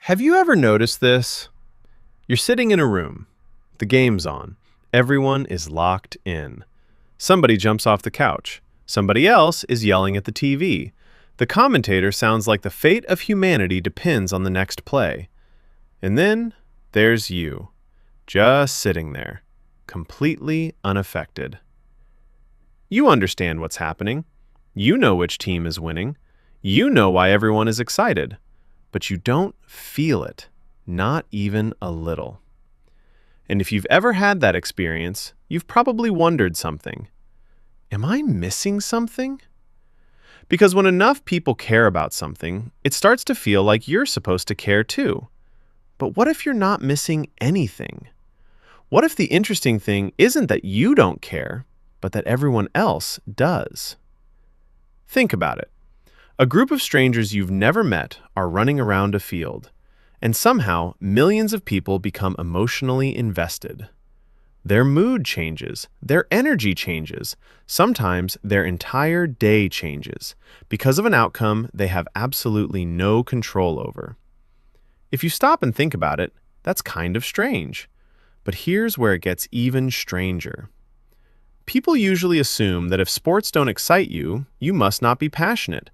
Have you ever noticed this? You're sitting in a room. The game's on. Everyone is locked in. Somebody jumps off the couch. Somebody else is yelling at the TV. The commentator sounds like the fate of humanity depends on the next play. And then there's you, just sitting there, completely unaffected. You understand what's happening. You know which team is winning. You know why everyone is excited. But you don't feel it, not even a little. And if you've ever had that experience, you've probably wondered something. Am I missing something? Because when enough people care about something, it starts to feel like you're supposed to care too. But what if you're not missing anything? What if the interesting thing isn't that you don't care, but that everyone else does? Think about it. A group of strangers you've never met are running around a field, and somehow millions of people become emotionally invested. Their mood changes, their energy changes, sometimes their entire day changes, because of an outcome they have absolutely no control over. If you stop and think about it, that's kind of strange. But here's where it gets even stranger. People usually assume that if sports don't excite you, you must not be passionate.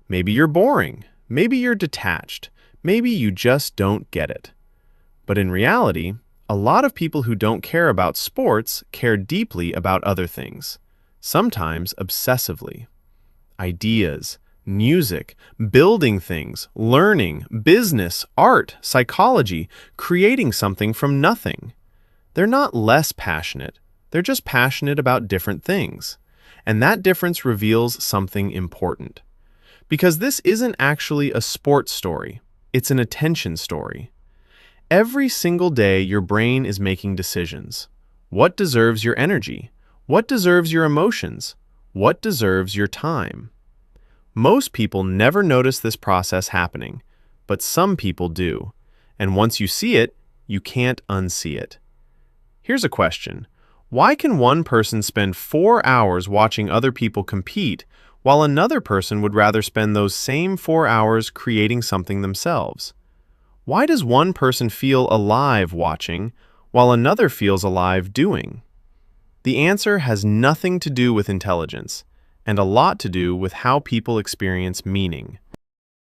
Maybe you're boring. Maybe you're detached. Maybe you just don't get it. But in reality, a lot of people who don't care about sports care deeply about other things, sometimes obsessively. Ideas, music, building things, learning, business, art, psychology, creating something from nothing. They're not less passionate. They're just passionate about different things. And that difference reveals something important. Because this isn't actually a sports story, it's an attention story. Every single day your brain is making decisions. What deserves your energy? What deserves your emotions? What deserves your time? Most people never notice this process happening, but some people do. And once you see it, you can't unsee it. Here's a question. Why can one person spend 4 hours watching other people compete while another person would rather spend those same 4 hours creating something themselves? Why does one person feel alive watching, while another feels alive doing? The answer has nothing to do with intelligence, and a lot to do with how people experience meaning.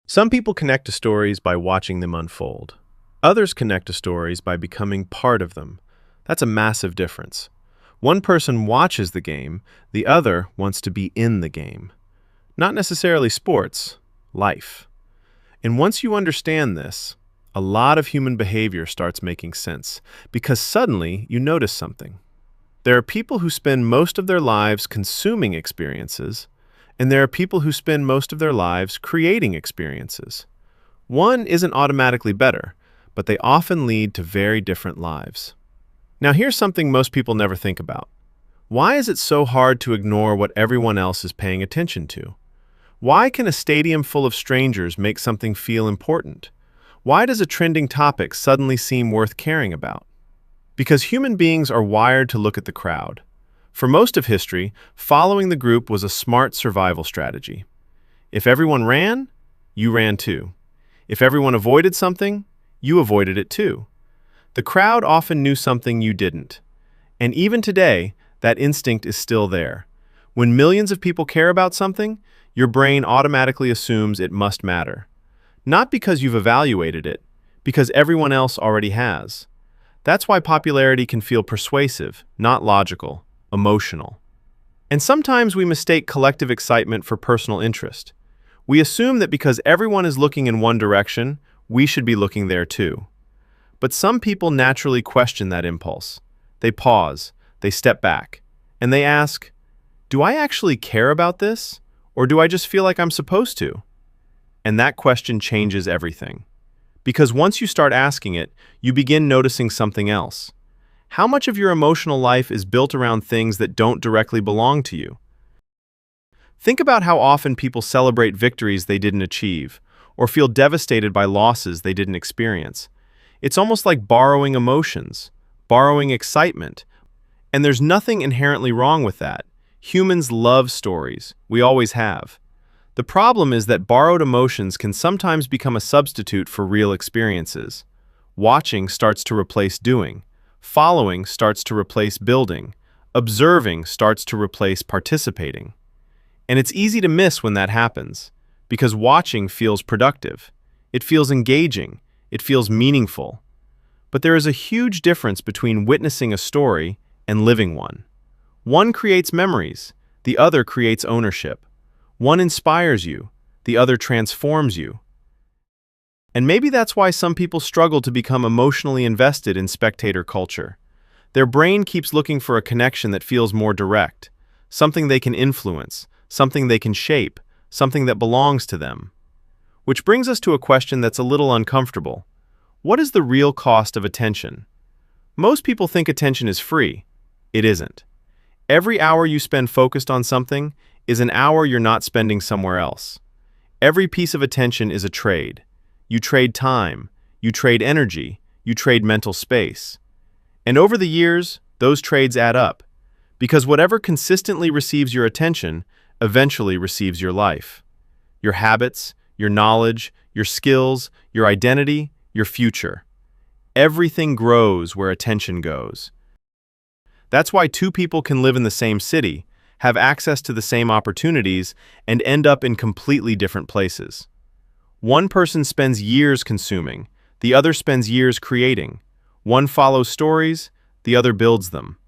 Some people connect to stories by watching them unfold. Others connect to stories by becoming part of them. That's a massive difference. One person watches the game, the other wants to be in the game. Not necessarily sports, life. And once you understand this, a lot of human behavior starts making sense, because suddenly you notice something. There are people who spend most of their lives consuming experiences, and there are people who spend most of their lives creating experiences. One isn't automatically better, but they often lead to very different lives. Now here's something most people never think about. Why is it so hard to ignore what everyone else is paying attention to? Why can a stadium full of strangers make something feel important? Why does a trending topic suddenly seem worth caring about? Because human beings are wired to look at the crowd. For most of history, following the group was a smart survival strategy. If everyone ran, you ran too. If everyone avoided something, you avoided it too. The crowd often knew something you didn't. And even today, that instinct is still there. When millions of people care about something, your brain automatically assumes it must matter. Not because you've evaluated it, because everyone else already has. That's why popularity can feel persuasive, not logical, emotional. And sometimes we mistake collective excitement for personal interest. We assume that because everyone is looking in one direction, we should be looking there too. But some people naturally question that impulse. They pause, they step back, and they ask, do I actually care about this? Or do I just feel like I'm supposed to? And that question changes everything. Because once you start asking it, you begin noticing something else. How much of your emotional life is built around things that don't directly belong to you? Think about how often people celebrate victories they didn't achieve, or feel devastated by losses they didn't experience. It's almost like borrowing emotions, borrowing excitement. And there's nothing inherently wrong with that. Humans love stories. We always have. The problem is that borrowed emotions can sometimes become a substitute for real experiences. Watching starts to replace doing. Following starts to replace building. Observing starts to replace participating. And it's easy to miss when that happens, because watching feels productive. It feels engaging. It feels meaningful. But there is a huge difference between witnessing a story and living one. One creates memories. The other creates ownership. One inspires you. The other transforms you. And maybe that's why some people struggle to become emotionally invested in spectator culture. Their brain keeps looking for a connection that feels more direct, something they can influence, something they can shape, something that belongs to them. Which brings us to a question that's a little uncomfortable. What is the real cost of attention? Most people think attention is free. It isn't. Every hour you spend focused on something is an hour you're not spending somewhere else. Every piece of attention is a trade. You trade time, you trade energy, you trade mental space. And over the years, those trades add up, because whatever consistently receives your attention eventually receives your life. Your habits, your knowledge, your skills, your identity, your future. Everything grows where attention goes. That's why two people can live in the same city, have access to the same opportunities, and end up in completely different places. One person spends years consuming, the other spends years creating. One follows stories, the other builds them.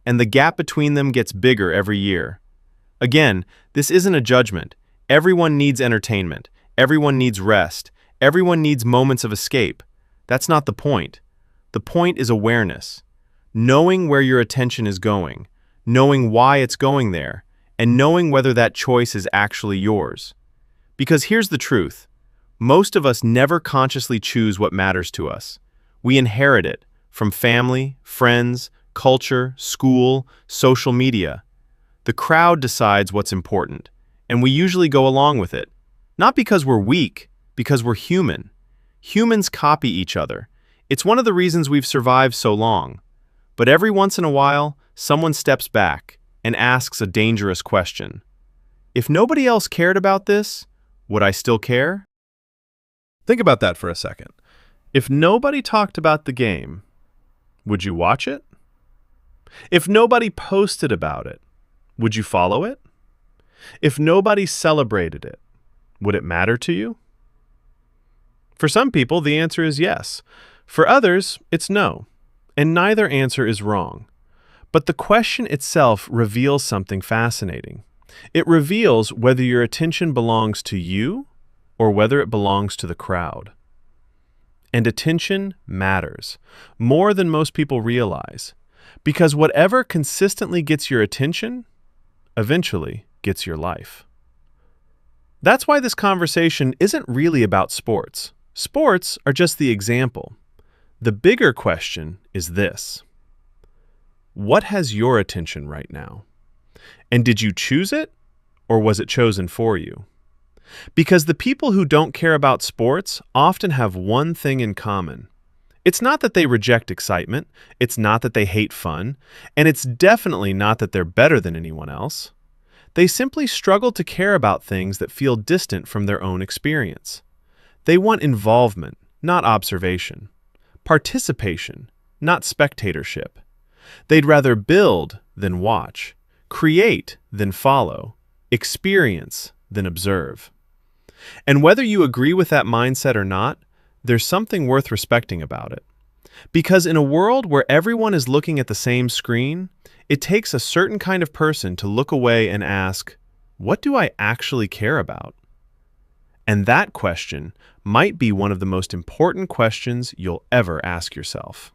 And the gap between them gets bigger every year. Again, this isn't a judgment. Everyone needs entertainment. Everyone needs rest. Everyone needs moments of escape. That's not the point. The point is awareness. Knowing where your attention is going, knowing why it's going there, and knowing whether that choice is actually yours. Because here's the truth. Most of us never consciously choose what matters to us. We inherit it from family, friends, culture, school, social media. The crowd decides what's important, and we usually go along with it. Not because we're weak, because we're human. Humans copy each other. It's one of the reasons we've survived so long. But every once in a while, someone steps back and asks a dangerous question. If nobody else cared about this, would I still care? Think about that for a second. If nobody talked about the game, would you watch it? If nobody posted about it, would you follow it? If nobody celebrated it, would it matter to you? For some people, the answer is yes. For others, it's no. And neither answer is wrong. But the question itself reveals something fascinating. It reveals whether your attention belongs to you or whether it belongs to the crowd. And attention matters, more than most people realize, because whatever consistently gets your attention eventually gets your life. That's why this conversation isn't really about sports. Sports are just the example. The bigger question is this. What has your attention right now? And did you choose it, or was it chosen for you? Because the people who don't care about sports often have one thing in common. It's not that they reject excitement, it's not that they hate fun, and it's definitely not that they're better than anyone else. They simply struggle to care about things that feel distant from their own experience. They want involvement, not observation. Participation, not spectatorship. They'd rather build than watch, create than follow, experience than observe. And whether you agree with that mindset or not, there's something worth respecting about it. Because in a world where everyone is looking at the same screen, it takes a certain kind of person to look away and ask, what do I actually care about? And that question might be one of the most important questions you'll ever ask yourself.